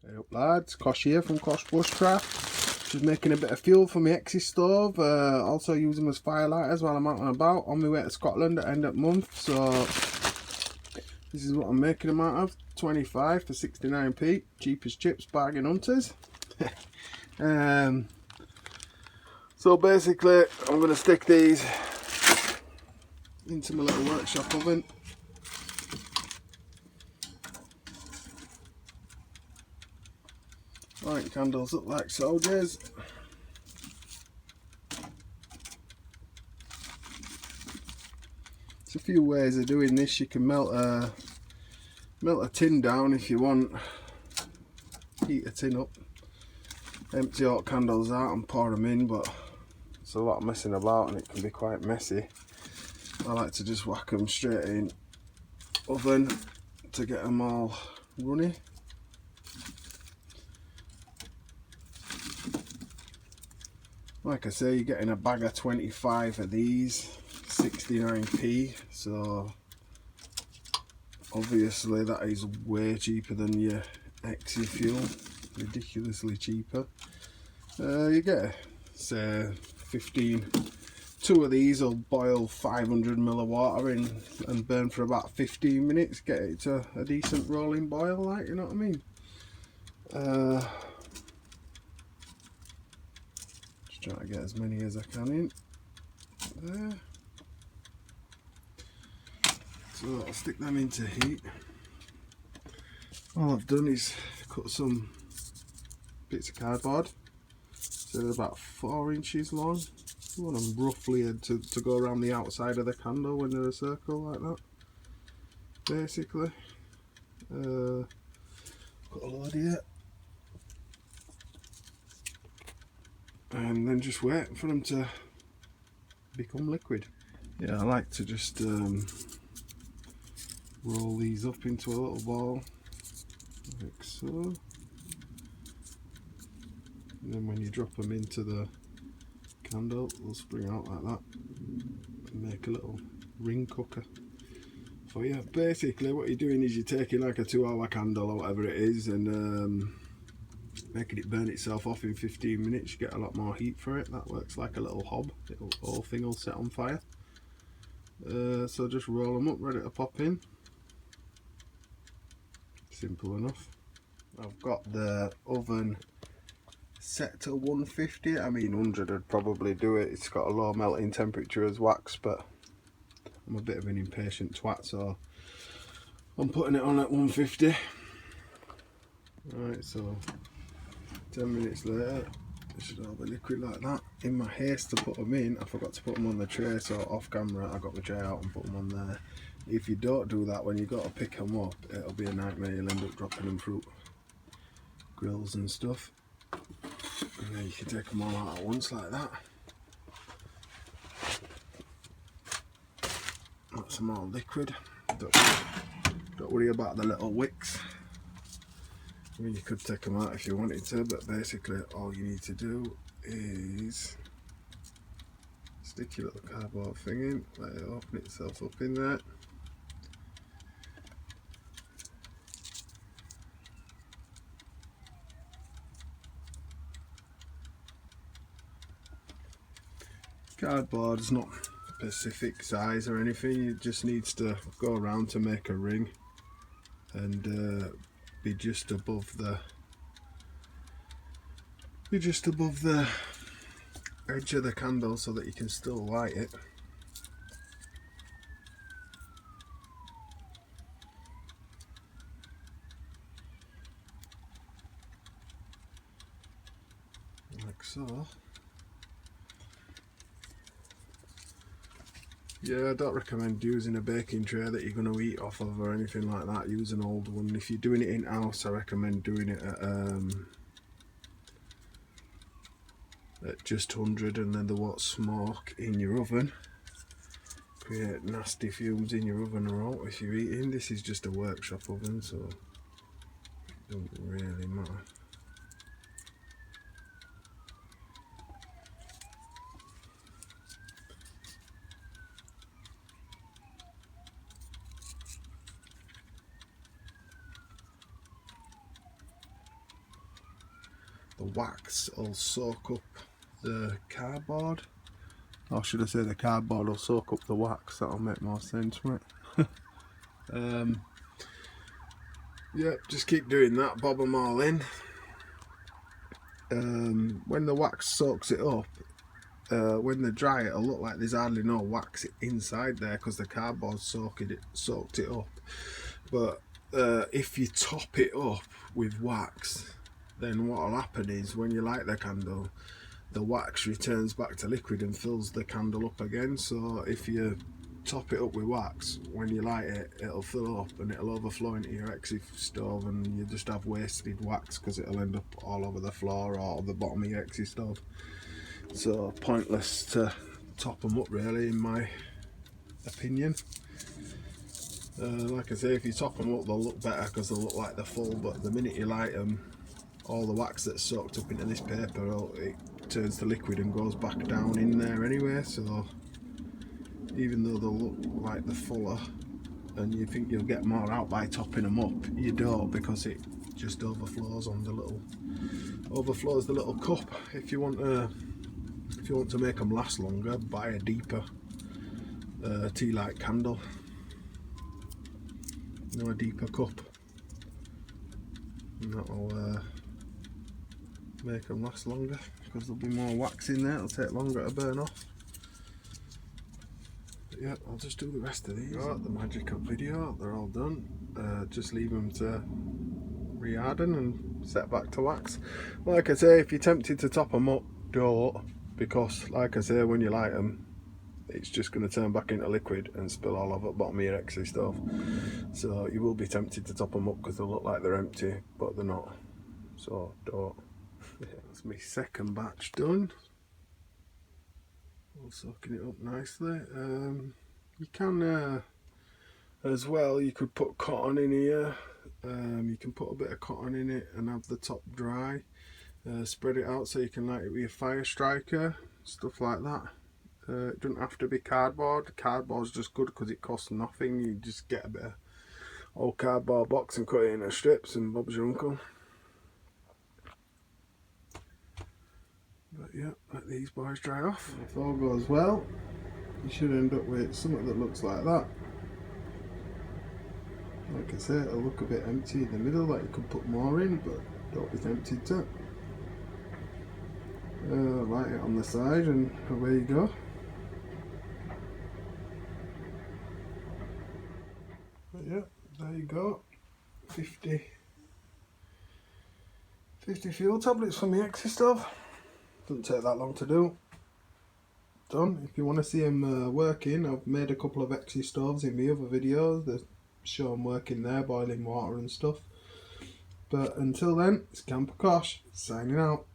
Hey up lads, Kosh here from Kosh Bushcraft. Just making a bit of fuel for my Hexi stove, also use them as firelighters while I'm out and about on my way to Scotland at end of month. So this is what I'm making them out of, 25 for 69p, cheap as chips, bargain hunters. So basically I'm going to stick these into my little workshop oven. Light candles up like soldiers. There's a few ways of doing this. You can melt a tin down if you want. Heat a tin up, empty all candles out and pour them in, but it's a lot of messing about and it can be quite messy. I like to just whack them straight in oven to get them all runny. Like I say, you're getting a bag of 25 of these, 69p, so obviously that is way cheaper than your Hexi fuel, ridiculously cheaper. You get, say, 2 of these will boil 500 ml of water in and burn for about 15 minutes, get it to a decent rolling boil, like, you know what I mean? Try to get as many as I can in there. So I'll stick them into heat. All I've done is cut some bits of cardboard, so they're about 4 inches long. You want them roughly to go around the outside of the candle when they're a circle like that, basically. Got a load here. And then just wait for them to become liquid. Yeah, I like to just roll these up into a little ball like so, and then when you drop them into the candle they'll spring out like that and make a little ring cooker for you. Basically what you're doing is you're taking like a 2-hour candle or whatever it is and making it burn itself off in 15 minutes. You get a lot more heat for it. That works like a little hob. The whole thing will set on fire. So just roll them up, ready to pop in. Simple enough. I've got the oven set to 150. I mean 100 would probably do it. It's got a low melting temperature as wax, but I'm a bit of an impatient twat, so I'm putting it on at 150. Right, so 10 minutes later it should all be liquid like that. In my haste to put them in, I forgot to put them on the tray, so off camera I got the tray out and put them on there. If you don't do that, when you got to pick them up, it'll be a nightmare. You'll end up dropping them through grills and stuff. And then you can take them all out at once like that. That's them all liquid. Don't worry about the little wicks. I mean, you could take them out if you wanted to, but basically all you need to do is stick your little cardboard thing in, let it open itself up in there. Cardboard's not specific size or anything, it just needs to go around to make a ring and be just above the edge of the candle so that you can still light it. Like so. Yeah, I don't recommend using a baking tray that you're going to eat off of or anything like that. Use an old one. If you're doing it in house, I recommend doing it at just 100, and then they won't smoke in your oven, create nasty fumes in your oven or all if you're eating. This is just a workshop oven, so it doesn't really matter. wax will soak up the cardboard, or should I say the cardboard will soak up the wax. That'll make more sense, right? Yeah, just keep doing that, bob them all in. When the wax soaks it up, when they dry, it'll look like there's hardly no wax inside there because the cardboard soaked it up. But if you top it up with wax, then what will happen is when you light the candle, the wax returns back to liquid and fills the candle up again. So if you top it up with wax, when you light it, it'll fill up and it'll overflow into your Hexi stove, and you just have wasted wax because it'll end up all over the floor or the bottom of your Hexi stove. So pointless to top them up, really, in my opinion. Like I say, if you top them up, they'll look better because they'll look like they're full, but the minute you light them, all the wax that's soaked up into this paper, it turns to liquid and goes back down in there anyway. So even though they'll look like they're fuller and you think you'll get more out by topping them up, you don't, because it just overflows on the little cup. If you want to make them last longer, buy a deeper tea light candle, a deeper cup, and that'll make them last longer because there'll be more wax in there. It'll take longer to burn off. But yeah, I'll just do the rest of these. Got the magic up video, they're all done. Just leave them to re-harden and set back to wax. Like I say, if you're tempted to top them up, don't, because like I say, when you light them, it's just going to turn back into liquid and spill all over the bottom of your Hexi stove. So you will be tempted to top them up because they'll look like they're empty, but they're not. So don't. That's my second batch done. All soaking it up nicely. You can, as well, you could put cotton in here. You can put a bit of cotton in it and have the top dry. Spread it out so you can light it with your fire striker, stuff like that. It doesn't have to be cardboard. Cardboard's just good because it costs nothing. You just get a bit of old cardboard box and cut it into strips and Bob's your uncle. But yeah, let these boys dry off. If all goes well, you should end up with something that looks like that. Like I say, it'll look a bit empty in the middle, like you could put more in, but don't be tempted to. Light it on the side and away you go. But yeah, there you go. 50 fuel tablets for my Hexi stove. Doesn't take that long to do. Done. If you want to see them working, I've made a couple of Hexi stoves in my other videos that show them working there, boiling water and stuff. But until then, it's Camper Kosh signing out.